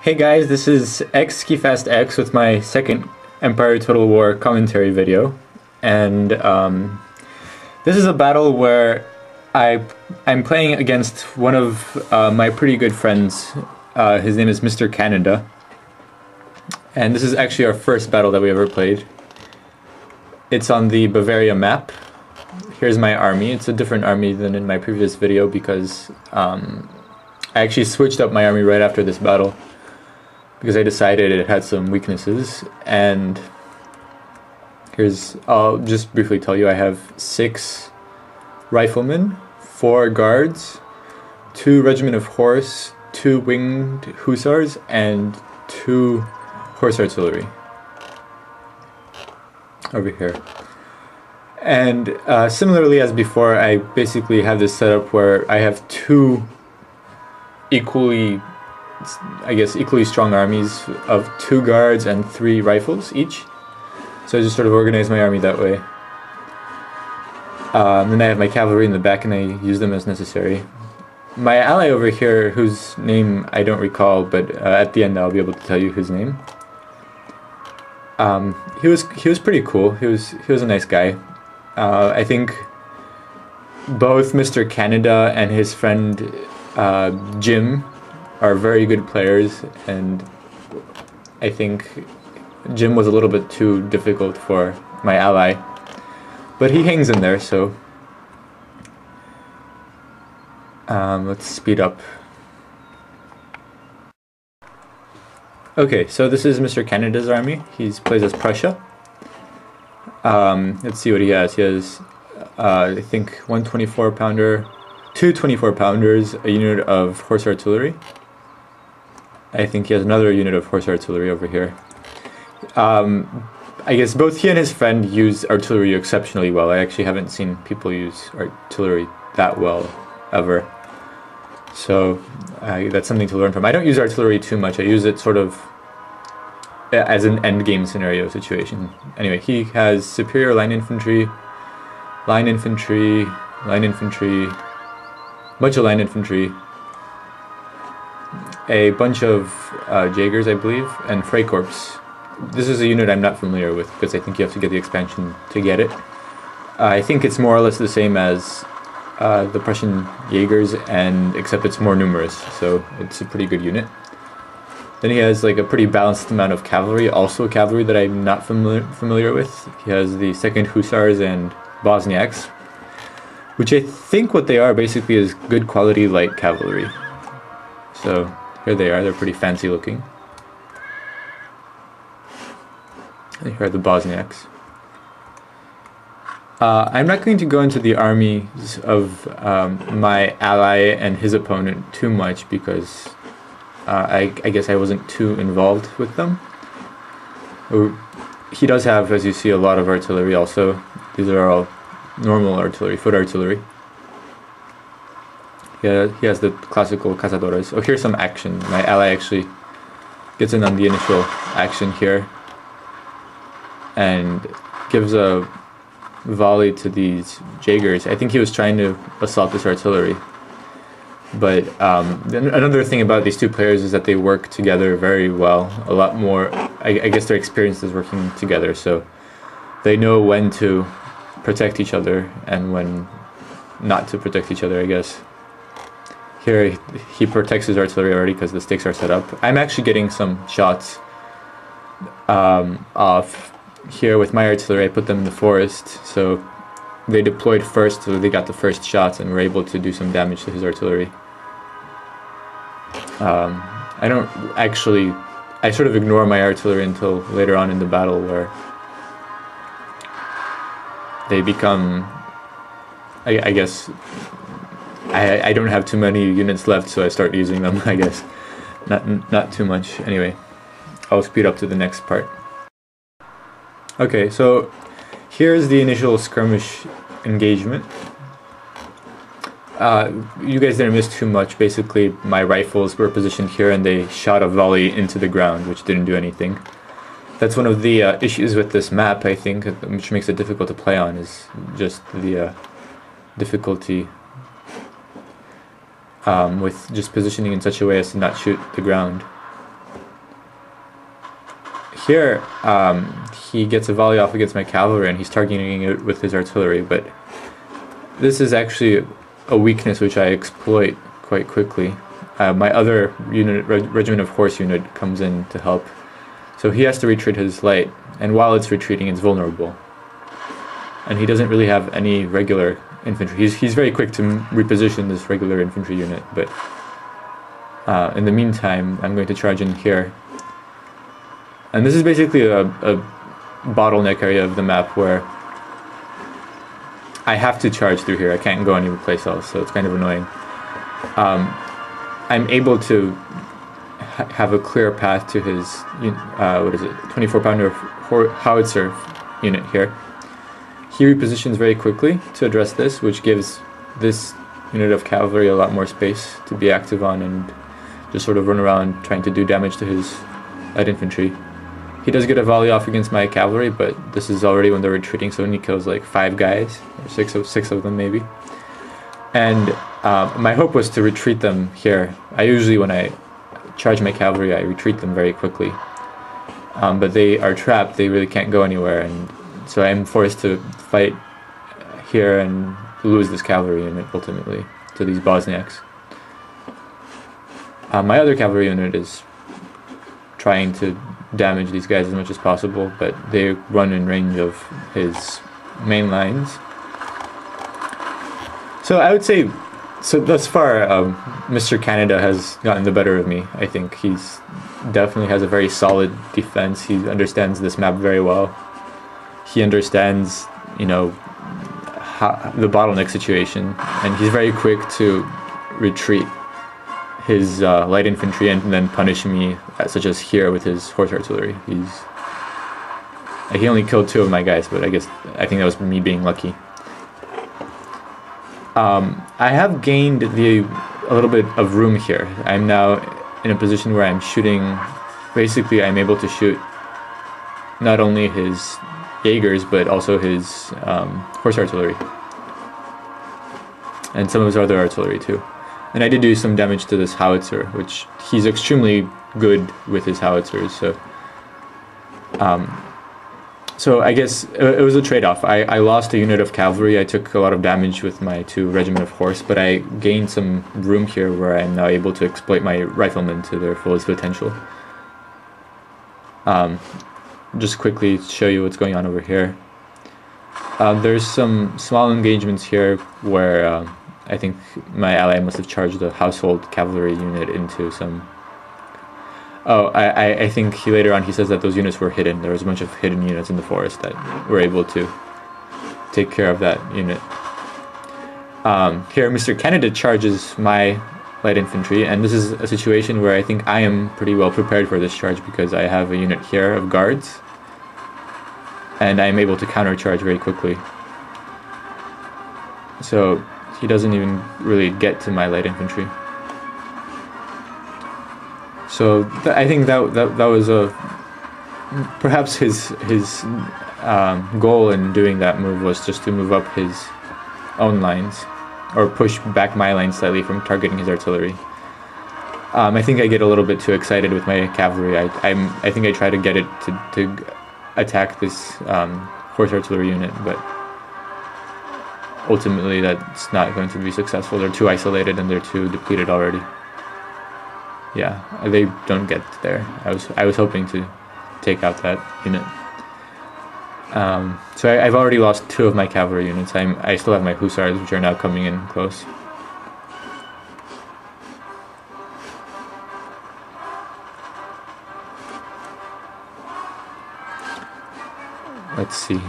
Hey guys, this is XSkiFastX with my second Empire Total War commentary video, and this is a battle where I'm playing against one of my pretty good friends. His name is Mr. Canada, and this is actually our first battle that we ever played. It's on the Bavaria map. Here's my army. It's a different army than in my previous video because I actually switched up my army right after this battle, because I decided it had some weaknesses. And I'll just briefly tell you, I have 6 riflemen, 4 guards, 2 regiment of horse, 2 winged hussars, and 2 horse artillery over here. And similarly as before, I basically have this setup where I have 2 equally strong armies of 2 guards and 3 rifles each. So I just sort of organize my army that way. Then I have my cavalry in the back and I use them as necessary. My ally over here, whose name I don't recall, but at the end I'll be able to tell you his name. He was pretty cool. He was a nice guy. I think both Mr. Canada and his friend Jim are very good players, and I think Jim was a little bit too difficult for my ally, but he hangs in there, so let's speed up. Okay, so this is Mr. Canada's army. He plays as Prussia. Let's see what he has. He has I think 1 24-pounder, 2 24-pounders, a unit of horse artillery. I think he has another unit of horse artillery over here. I guess both he and his friend use artillery exceptionally well. I actually haven't seen people use artillery that well ever. So that's something to learn from. I don't use artillery too much. I use it sort of as an endgame scenario situation. Anyway, he has superior line infantry, bunch of line infantry, a bunch of Jaegers, I believe, and Freikorps. This is a unit I'm not familiar with because I think you have to get the expansion to get it. I think it's more or less the same as the Prussian Jaegers, and except it's more numerous, so it's a pretty good unit. Then he has like a pretty balanced amount of cavalry, also cavalry that I'm not familiar with. He has the 2nd Hussars and Bosniaks, which I think what they are basically is good quality light cavalry. So here they are, they're pretty fancy looking. And here are the Bosniaks. I'm not going to go into the armies of my ally and his opponent too much because I guess I wasn't too involved with them. He does have, as you see, a lot of artillery also. These are all normal artillery, foot artillery. Yeah, he has the classical cazadores. Oh, here's some action. My ally actually gets in on the initial action here and gives a volley to these Jaegers. I think he was trying to assault this artillery. But another thing about these 2 players is that they work together very well. A lot more, I guess their experience is working together, so they know when to protect each other and when not to protect each other, I guess. Here he protects his artillery already because the stakes are set up. I'm actually getting some shots off here with my artillery. I put them in the forest, so they deployed first, so they got the first shots and were able to do some damage to his artillery. I sort of ignore my artillery until later on in the battle where they become, I guess, I don't have too many units left, so I start using them, I guess. Not too much. Anyway, I'll speed up to the next part. Okay, so here's the initial skirmish engagement. You guys didn't miss too much. Basically, my rifles were positioned here and they shot a volley into the ground, which didn't do anything. That's one of the issues with this map, I think, which makes it difficult to play on, is just the difficulty with just positioning in such a way as to not shoot the ground. here he gets a volley off against my cavalry and he's targeting it with his artillery, but this is actually a weakness which I exploit quite quickly. My other unit, regiment of horse unit, comes in to help, so he has to retreat his light, and while it's retreating it's vulnerable. And he doesn't really have any regular infantry. He's very quick to reposition this regular infantry unit, but in the meantime I'm going to charge in here. And this is basically a bottleneck area of the map where I have to charge through here. I can't go any place else, so it's kind of annoying. I'm able to have a clear path to his, what is it, 24-pounder howitzer unit here. He repositions very quickly to address this, which gives this unit of cavalry a lot more space to be active on and just sort of run around trying to do damage to his light infantry. He does get a volley off against my cavalry, but this is already when they're retreating, so he kills like 5 guys, or six of them maybe. And my hope was to retreat them here. I usually, when I charge my cavalry, I retreat them very quickly. But they are trapped, they really can't go anywhere, and so I'm forced to fight here and lose this cavalry unit ultimately to these Bosniaks. My other cavalry unit is trying to damage these guys as much as possible, but they run in range of his main lines. So I would say, so thus far, Mr. Canada has gotten the better of me. I think he's definitely has a very solid defense. He understands this map very well. He understands, you know, the bottleneck situation, and he's very quick to retreat his light infantry and then punish me, such as here with his horse artillery. He only killed 2 of my guys, but I think that was me being lucky. I have gained a little bit of room here. I'm now in a position where I'm shooting, basically I'm able to shoot not only his Jaegers, but also his horse artillery. And some of his other artillery too. And I did do some damage to this howitzer, which he's extremely good with his howitzers, so so I guess it was a trade-off. I lost a unit of cavalry, I took a lot of damage with my 2 regiment of horse, but I gained some room here where I'm now able to exploit my riflemen to their fullest potential. Just quickly show you what's going on over here. There's some small engagements here where I think my ally must have charged a household cavalry unit into some... Oh, I think later on he says that those units were hidden. There was a bunch of hidden units in the forest that were able to take care of that unit. Here Mr. Canada charges my light infantry, and this is a situation where I think I am pretty well prepared for this charge because I have a unit here of guards, and I'm able to countercharge very quickly. So he doesn't even really get to my light infantry. So I think that was perhaps his goal in doing that move was just to move up his own lines, or push back my line slightly from targeting his artillery. I think I get a little bit too excited with my cavalry. I think I try to get it to attack this horse artillery unit, but ultimately that's not going to be successful. They're too isolated and they're too depleted already. Yeah, they don't get there. I was hoping to take out that unit. So I've already lost 2 of my cavalry units. I still have my hussars, which are now coming in close. Let's see.